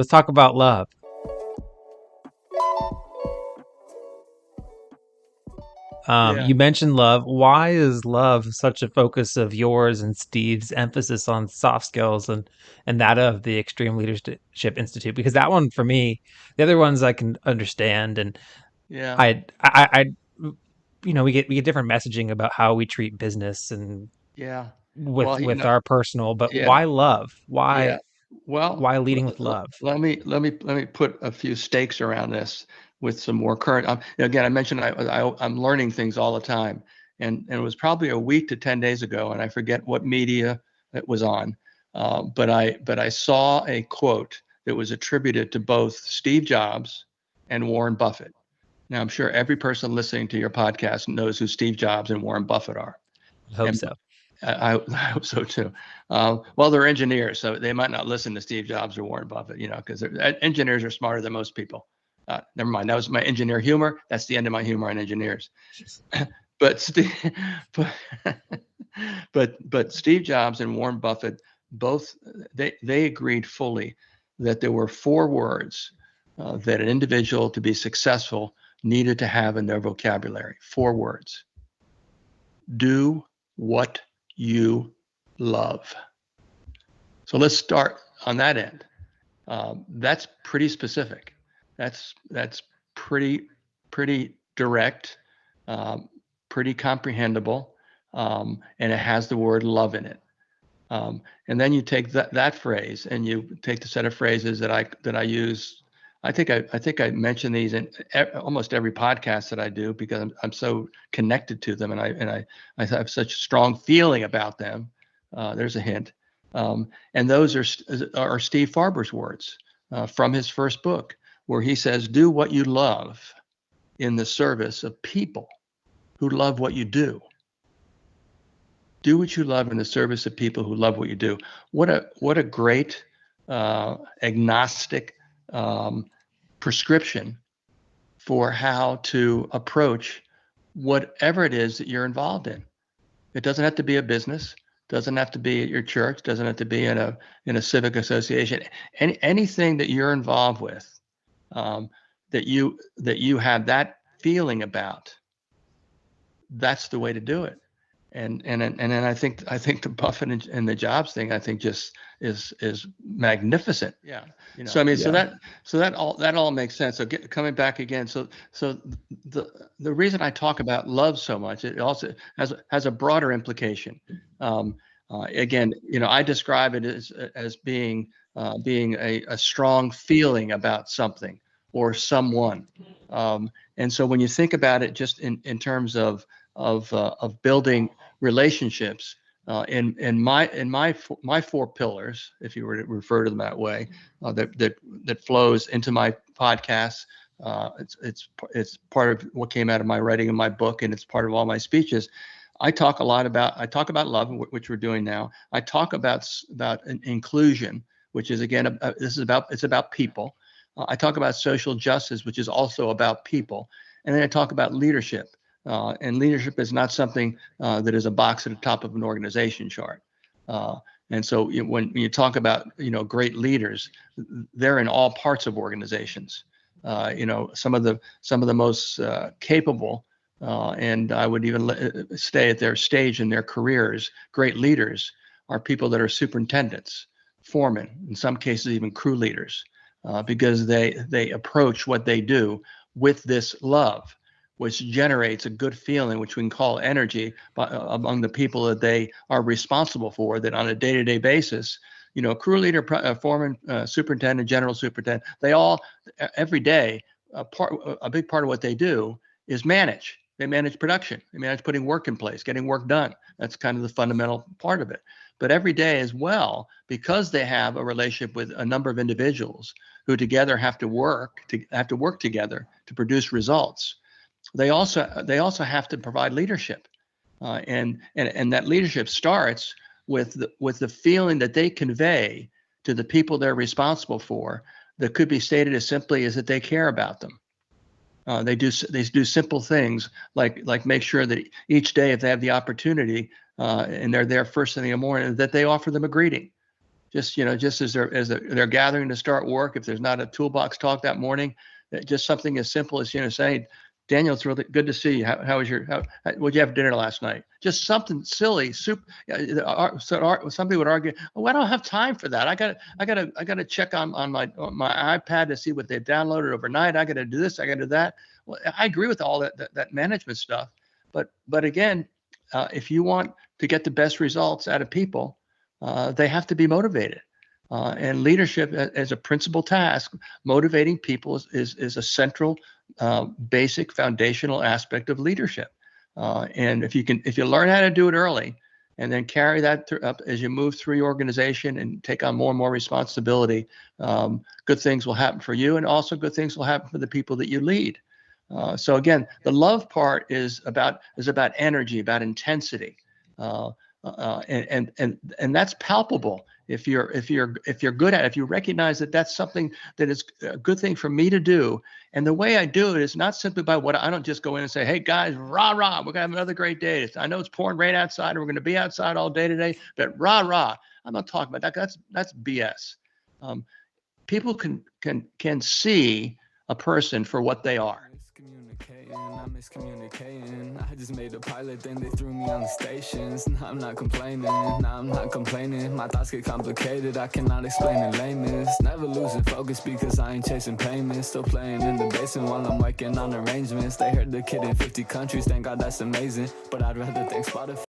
Let's talk about love. Yeah. You mentioned love. Why is love such a focus of yours and Steve's emphasis on soft skills and that of the Extreme Leadership Institute? Because that one for me, the other ones I can understand, and Yeah. I we get different messaging about how we treat business and Yeah. with Well, with our personal, but yeah. why love? Yeah. Well, Why leading with love? let me put a few stakes around this with some more current. Again, I mentioned I'm learning things all the time, and it was probably a week to 10 days ago, and I forget what media it was on, but I saw a quote that was attributed to both Steve Jobs and Warren Buffett. Now, I'm sure every person listening to your podcast knows who Steve Jobs and Warren Buffett are. I hope And so. I hope so too. Well, they're engineers, so they might not listen to Steve Jobs or Warren Buffett, because engineers are smarter than most people. Never mind. That was my engineer humor. That's the end of my humor on engineers. But Steve, but, but Steve Jobs and Warren Buffett both they agreed fully that there were four words that an individual to be successful needed to have in their vocabulary. Four words: do what you love. So let's start on that end. That's pretty specific. That's pretty direct, um, pretty comprehensible, and it has the word love in it. And then you take that phrase and you take the set of phrases that I use. I think I mention these in almost every podcast that I do because I'm so connected to them, and I have such a strong feeling about them. There's a hint, and those are Steve Farber's words from his first book, where he says, "Do what you love in the service of people who love what you do." Do what you love in the service of people who love what you do. What a great agnostic um, prescription for how to approach whatever it is that you're involved in. It doesn't have to be a business, doesn't have to be at your church, doesn't have to be in a civic association. Anything that you're involved with, um, that you have that feeling about, that's the way to do it. And then I think the Buffett and the Jobs thing, I think, just is magnificent. Yeah. So I mean, so Yeah. that all makes sense. So coming back again, so the reason I talk about love so much, it also has a broader implication. Again, I describe it as being a strong feeling about something or someone. And so when you think about it, just in terms of building relationships, in my four pillars, if you were to refer to them that way, that flows into my podcast. It's part of what came out of my writing in my book, and it's part of all my speeches. I talk about love, which we're doing now. I talk about inclusion, which is, again, it's about people. I talk about social justice, which is also about people, and then I talk about leadership. And leadership is not something that is a box at the top of an organization chart. Uh, and so when you talk about great leaders, they're in all parts of organizations. Some of the most capable, and I would even stay at their stage in their careers, great leaders are people that are superintendents, foremen, in some cases even crew leaders, because they approach what they do with this love, which generates a good feeling, which we can call energy, among the people that they are responsible for, that on a day-to-day basis, crew leader, foreman, superintendent, general superintendent, they all, every day, a big part of what they do is manage. They manage production. They manage putting work in place, getting work done. That's kind of the fundamental part of it. But every day as well, because they have a relationship with a number of individuals who together have to work together to produce results, they also have to provide leadership, and that leadership starts with the feeling that they convey to the people they're responsible for, that could be stated as simply as that they care about them. They do simple things like make sure that each day, if they have the opportunity, and they're there first thing in the morning, that they offer them a greeting. Just just as they're gathering to start work, if there's not a toolbox talk that morning, just something as simple as saying, Daniel, it's really good to see you. How was what'd you have for dinner last night? Just something silly. Some people would argue, oh, I don't have time for that. I got to check on my iPad to see what they've downloaded overnight. I got to do this. I got to do that. Well, I agree with all that management stuff, but again, if you want to get the best results out of people, they have to be motivated. And leadership as a principal task, motivating people is a central, basic, foundational aspect of leadership. And if you learn how to do it early, and then carry that up as you move through your organization and take on more and more responsibility, good things will happen for you, and also good things will happen for the people that you lead. So again, the love part is about energy, about intensity, and that's palpable. If you're good at it, if you recognize that that's something that is a good thing for me to do, and the way I do it is not simply by what I don't just go in and say, hey guys, rah rah, we're gonna have another great day. I know it's pouring rain outside, and we're gonna be outside all day today, but rah rah. I'm not talking about that. That's BS. People can see a person for what they are. I'm miscommunicating. I just made a pilot, then they threw me on the stations. Nah, I'm not complaining. Nah, I'm not complaining. My thoughts get complicated. I cannot explain in lameness. Never losing focus because I ain't chasing payments. Still playing in the basement while I'm working on arrangements. They heard the kid in 50 countries. Thank God that's amazing. But I'd rather thank Spotify.